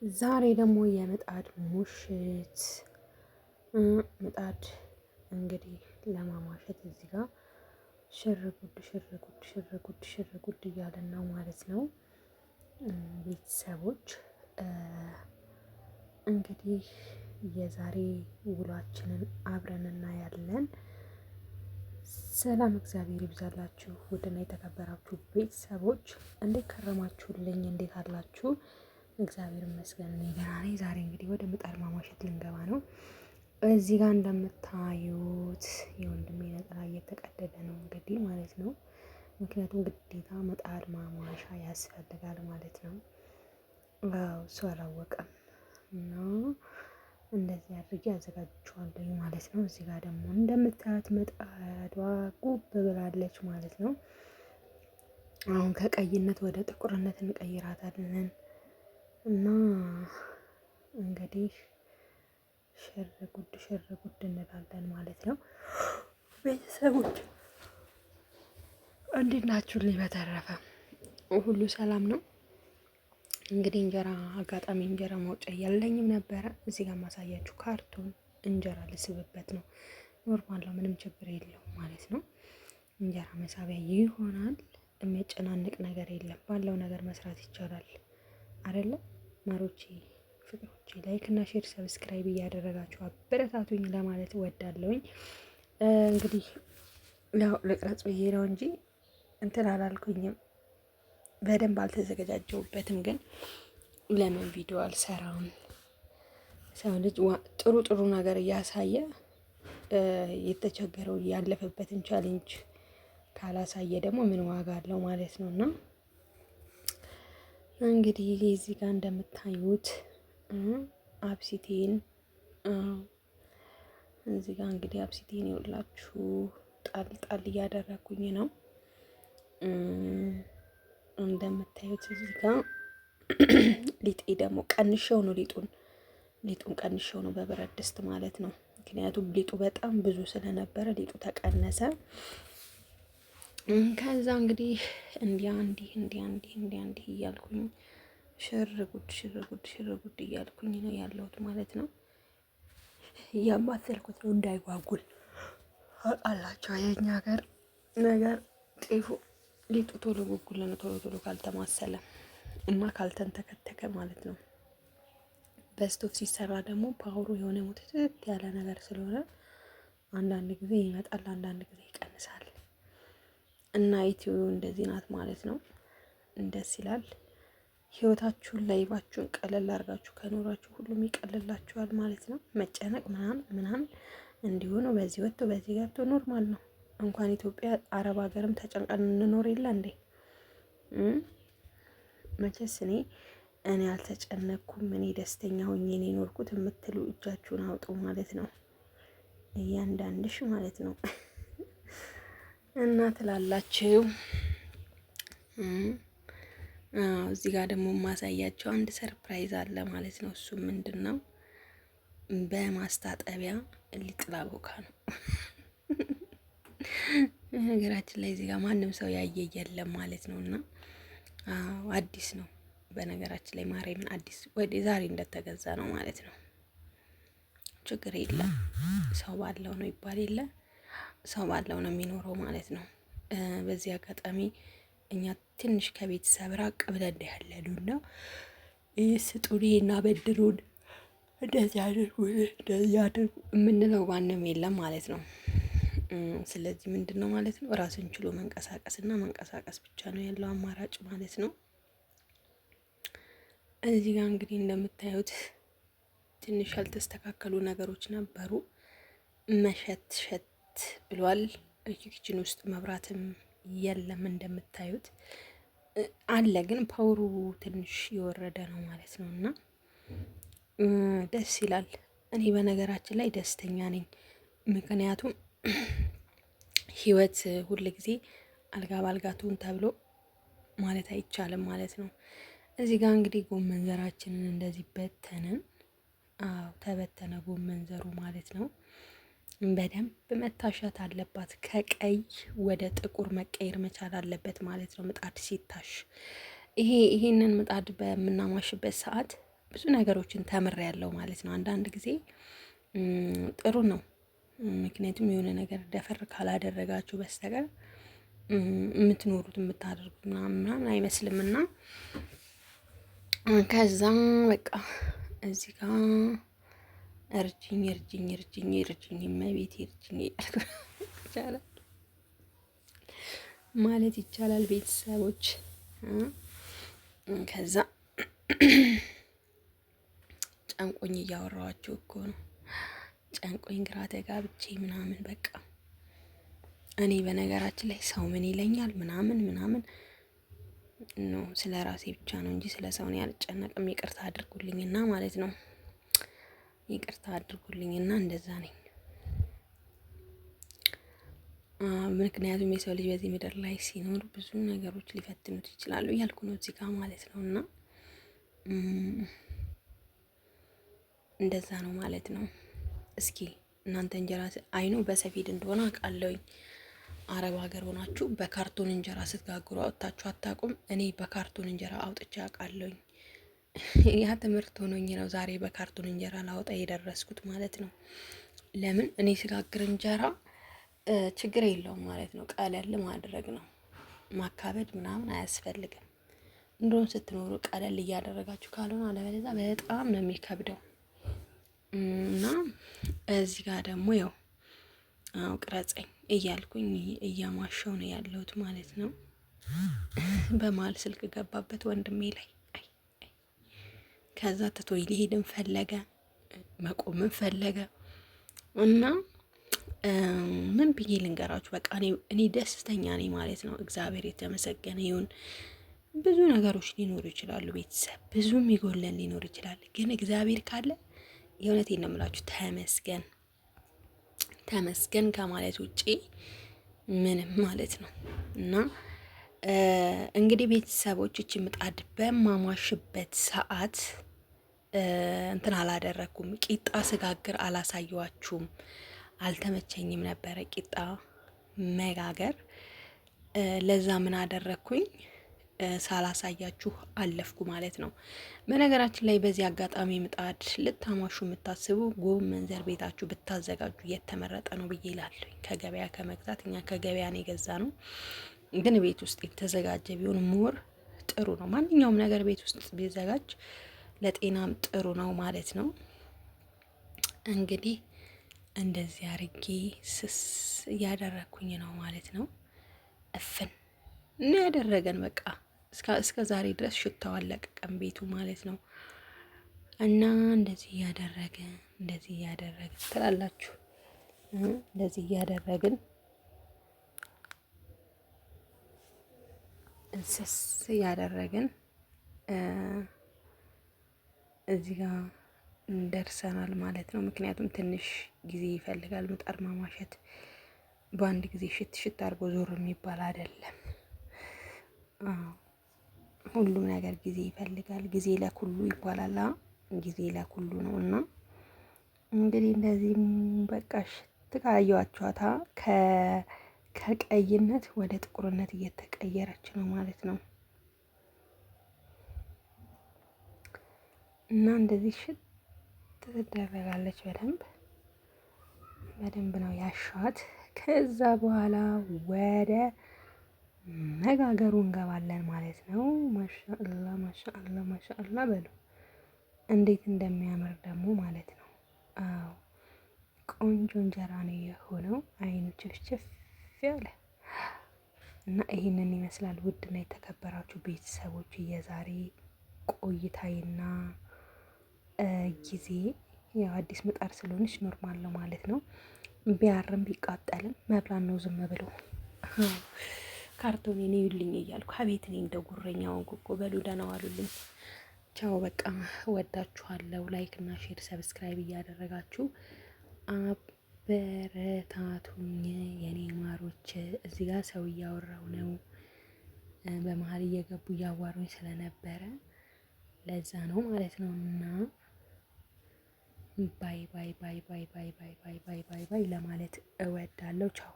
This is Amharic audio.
ዛሬ ደግሞ የምጣድ ሙሽት ምጣድ እንግዲህ ለማሟሸት እዚህ ጋር ሽር ጉድ እያለን ነው ማለት ነው። ቤተሰቦች እንግዲህ የዛሬ ውሏችንን አብረን እናያለን። ሰላም እግዚአብሔር ይብዛላችሁ ውድና የተከበራችሁ ቤተሰቦች እንዴት ከረማችሁልኝ? እንዴት አላችሁ? እግዚአብሔር ይመስገን እኔ ደህና ነኝ። ዛሬ እንግዲህ ወደ ምጣድ ማሟሸት ልንገባ ነው። እዚህ ጋር እንደምታዩት የወንድሜ ነጠላ እየተቀደደ ነው እንግዲህ ማለት ነው። ምክንያቱም ግዴታ ምጣድ ማሟሻ ያስፈልጋል ማለት ነው። እሱ አላወቀም እና እንደዚህ አድርጌ አዘጋጅቼዋለሁ ማለት ነው። እዚህ ጋር ደግሞ እንደምታዩት ምጣዷ ጉብ ብላለች ማለት ነው። አሁን ከቀይነት ወደ ጥቁርነት እንቀይራታለን እና እንግዲህ ሽር ጉድ እንላለን ማለት ነው። ቤተሰቦች እንዴት ናችሁልኝ? በተረፈ ሁሉ ሰላም ነው። እንግዲህ እንጀራ አጋጣሚ እንጀራ ማውጫ የለኝም ነበረ። እዚህ ጋር ማሳያችሁ ካርቶን እንጀራ ልስብበት ነው። ኖርማል ነው፣ ምንም ችግር የለውም ማለት ነው። እንጀራ መሳቢያ ይሆናል። የሚያጨናንቅ ነገር የለም። ባለው ነገር መስራት ይቻላል አይደለ? ማሮቼ ፍቅሮቼ፣ ላይክ እና ሼር ሰብስክራይብ እያደረጋችሁ አበረታቱኝ ለማለት እወዳለሁኝ። እንግዲህ ያው ልቅረጽ ብዬ ነው እንጂ እንትን አላልኩኝም፣ በደንብ አልተዘገጃጀሁበትም። ግን ለምን ቪዲዮ አልሰራም? ሰው ልጅ ጥሩ ጥሩ ነገር እያሳየ የተቸገረው ያለፈበትን ቻሌንጅ ካላሳየ ደግሞ ምን ዋጋ አለው ማለት ነው። እና እንግዲህ እዚህ ጋር እንደምታዩት አብሲቴን እዚህ ጋር እንግዲህ አብሲቴን ይኸውላችሁ ጣል ጣል እያደረኩኝ ነው። እንደምታዩት እዚህ ጋር ሊጤ ደግሞ ቀንሼው ነው ሊጡን ቀንሼው ነው በብረት ድስት ማለት ነው። ምክንያቱም ሊጡ በጣም ብዙ ስለነበረ ሊጡ ተቀነሰ። ከዛ እንግዲህ እንዲህ እያልኩኝ ሽር ጉድ እያልኩኝ ነው ያለሁት ማለት ነው። እያማሰልኩት ነው እንዳይጓጉል። አውቃላችሁ የኛ ሀገር ነገር ጤፉ ሊጡ ቶሎ ጉጉል ነው፣ ቶሎ ካልተማሰለ እና ካልተንተከተከ ማለት ነው። በስቶፍ ሲሰራ ደግሞ ፓወሩ የሆነ ሙትት ያለ ነገር ስለሆነ አንዳንድ ጊዜ ይመጣል፣ አንዳንድ ጊዜ ይቀንሳል። እና ኢትዮ እንደዚህ ናት ማለት ነው። ደስ ይላል። ህይወታችሁን ላይባችሁን ቀለል አድርጋችሁ ከኖራችሁ ሁሉም ይቀልላችኋል ማለት ነው። መጨነቅ ምናምን እንዲሆኑ በዚህ ወጥቶ በዚህ ገብቶ ኖርማል ነው። እንኳን ኢትዮጵያ አረብ ሀገርም ተጨንቀን እንኖር የለ እንዴ? መቼስ እኔ አልተጨነኩም፣ እኔ ደስተኛ ሆኜ እኔ ኖርኩት የምትሉ እጃችሁን አውጡ ማለት ነው። እያንዳንድሽ ማለት ነው እና ትላላችሁ። እዚህ ጋር ደግሞ ማሳያቸው አንድ ሰርፕራይዝ አለ ማለት ነው። እሱ ምንድነው? በማስታጠቢያ ሊጥ ላቦካ ነው። ነገራችን ላይ እዚህ ጋር ማንም ሰው ያየ የለም ማለት ነው። እና አዲስ ነው በነገራችን ላይ ማርያምን አዲስ ወደ ዛሬ እንደተገዛ ነው ማለት ነው። ችግር የለም ሰው ባለው ነው ይባል የለ ሰው ባለው ነው የሚኖረው ማለት ነው። በዚህ አጋጣሚ እኛ ትንሽ ከቤተሰብ ራቅ ብለን ያለኑና ስጡን እና በድሩን እንደዚህ አድርጉ የምንለው ማንም የለም ማለት ነው። ስለዚህ ምንድን ነው ማለት ነው ራስን ችሎ መንቀሳቀስ ብቻ ነው ያለው አማራጭ ማለት ነው። እዚህ ጋር እንግዲህ እንደምታዩት ትንሽ ያልተስተካከሉ ነገሮች ነበሩ። መሸት ብሏል። ኪችን ውስጥ መብራትም የለም እንደምታዩት አለ፣ ግን ፓወሩ ትንሽ የወረደ ነው ማለት ነው። እና ደስ ይላል። እኔ በነገራችን ላይ ደስተኛ ነኝ። ምክንያቱም ህይወት ሁል ጊዜ አልጋ ባልጋ ትሁን ተብሎ ማለት አይቻልም ማለት ነው። እዚህ ጋር እንግዲህ ጎመን ዘራችንን እንደዚህ በተንን። ተበተነ ጎመን ዘሩ ማለት ነው። በደንብ መታሸት አለባት። ከቀይ ወደ ጥቁር መቀየር መቻል አለበት ማለት ነው ምጣድ ሲታሽ። ይሄንን ምጣድ በምናማሽበት ሰዓት ብዙ ነገሮችን ተምሬያለሁ ማለት ነው። አንዳንድ ጊዜ ጥሩ ነው። ምክንያቱም የሆነ ነገር ደፈር ካላደረጋችሁ በስተቀር የምትኖሩት የምታደርጉት ምናምን አይመስልም። እና ከዛ በቃ እዚህ ጋር እርጅኝ እርጅኝ እርጅኝ እርጅኝ እመቤቴ እርጅኝ ይቻላል ማለት ይቻላል ቤተሰቦች። ከዛ ጨንቆኝ እያወራኋቸው እኮ ነው። ጨንቆኝ ግራ ተጋብቼ ምናምን በቃ እኔ በነገራችን ላይ ሰው ምን ይለኛል ምናምን ምናምን ነው ስለ ራሴ ብቻ ነው እንጂ ስለ ሰው እኔ አልጨነቅም። ይቅርታ አድርጉልኝና ማለት ነው። ይቅርታ አድርጉልኝና እንደዛ ነኝ። ምክንያቱም የሰው ልጅ በዚህ ምድር ላይ ሲኖር ብዙ ነገሮች ሊፈትኑት ይችላሉ እያልኩ ነው እዚህ ጋር ማለት ነው። እና እንደዛ ነው ማለት ነው። እስኪ እናንተ እንጀራ አይኑ በሰፌድ እንደሆነ አውቃለሁኝ። አረብ ሀገር ሆናችሁ በካርቶን እንጀራ ስትጋግሩ አውጥታችሁ አታውቁም? እኔ በካርቶን እንጀራ አውጥቼ አውቃለሁኝ። ያ ትምህርት ሆኖኝ ነው ዛሬ በካርቶን እንጀራ ላወጣ የደረስኩት ማለት ነው። ለምን እኔ ስጋግር እንጀራ ችግር የለውም ማለት ነው። ቀለል ማድረግ ነው፣ ማካበድ ምናምን አያስፈልግም። እንደውም ስትኖሩ ቀለል እያደረጋችሁ ካልሆነ አለበለዚያ በጣም ነው የሚከብደው። እና እዚህ ጋር ደግሞ ያው ቅረጸኝ እያልኩኝ እያሟሸው ነው ያለሁት ማለት ነው። በመሀል ስልክ ገባበት ወንድሜ ላይ። ከዛ ትቶኝ ሊሄድም ፈለገ፣ መቆምም ፈለገ እና ምን ብዬ ልንገራችሁ፣ በቃ እኔ ደስተኛ ነኝ ማለት ነው። እግዚአብሔር የተመሰገነ ይሁን። ብዙ ነገሮች ሊኖሩ ይችላሉ ቤተሰብ፣ ብዙም ይጎለን ሊኖር ይችላል። ግን እግዚአብሔር ካለ የእውነቴን ነው የምላችሁ ተመስገን ተመስገን ከማለት ውጪ ምንም ማለት ነው። እና እንግዲህ ቤተሰቦች እቺ ምጣድ በማሟሽበት ሰዓት እንትን አላደረኩም፣ ቂጣ ስጋግር አላሳየዋችሁም፣ አልተመቸኝም ነበረ ቂጣ መጋገር። ለዛ ምን አደረግኩኝ ሳላሳያችሁ አለፍኩ ማለት ነው። በነገራችን ላይ በዚህ አጋጣሚ ምጣድ ልታሟሹ የምታስቡ ጎመን ዘር ቤታችሁ ብታዘጋጁ የተመረጠ ነው ብዬ እላለሁ። ከገበያ ከመግዛት እኛ ከገበያ ነው የገዛ ነው፣ ግን ቤት ውስጥ የተዘጋጀ ቢሆን ሞር ጥሩ ነው። ማንኛውም ነገር ቤት ውስጥ ቢዘጋጅ ለጤናም ጥሩ ነው ማለት ነው። እንግዲህ እንደዚህ አርጌ ስስ እያደረግኩኝ ነው ማለት ነው። እፍን እና ያደረገን በቃ እስከ ዛሬ ድረስ ሽታው አለቀቀም ቤቱ ማለት ነው። እና እንደዚህ እያደረግን ትላላችሁ። እንደዚህ እያደረግን እንስስ እያደረግን እዚህ ጋር ደርሰናል ማለት ነው። ምክንያቱም ትንሽ ጊዜ ይፈልጋል ምጣድ ማሟሸት። በአንድ ጊዜ ሽት ሽት አድርጎ ዞር የሚባል አይደለም። ሁሉም ነገር ጊዜ ይፈልጋል። ጊዜ ለኩሉ ይባላል። ጊዜ ለኩሉ ነው። እና እንግዲህ እንደዚህም በቃ ሽት ካየኋችኋታ ከቀይነት ወደ ጥቁርነት እየተቀየረች ነው ማለት ነው። እና እንደዚህ ሽት ትደረጋለች። በደንብ ነው ያሻት። ከዛ በኋላ ወደ መጋገሩ እንገባለን ማለት ነው። ማሻአላ ማሻአላ ማሻአላ በሉ እንዴት እንደሚያምር ደግሞ ማለት ነው። አዎ ቆንጆ እንጀራ ነው የሆነው። አይኑ ችፍችፍ ያለ እና ይሄንን ይመስላል። ውድና የተከበራችሁ ቤተሰቦች የዛሬ ቆይታዬና ጊዜ ያው አዲስ ምጣድ ስለሆነች ኖርማል ነው ማለት ነው። ቢያርም ቢቃጠልም መብላት ነው ዝም ብሎ። ካርቶን እኔ ይልኝ እያልኩ አቤት እኔ እንደ ጉረኛውን ኩኮ በሉ ደህና ዋሉልኝ። ቻው በቃ ወዳችኋለሁ። ላይክ እና ሼር ሰብስክራይብ እያደረጋችሁ አበረታቱኝ የኔ ማሮች። እዚህ ጋር ሰው እያወራው ነው፣ በመሀል እየገቡ እያዋሩኝ ስለነበረ ለዛ ነው ማለት ነው። እና ባይ ባይ ባይ ባይ ባይ ባይ ባይ ባይ ባይ ባይ ለማለት እወዳለሁ። ቻው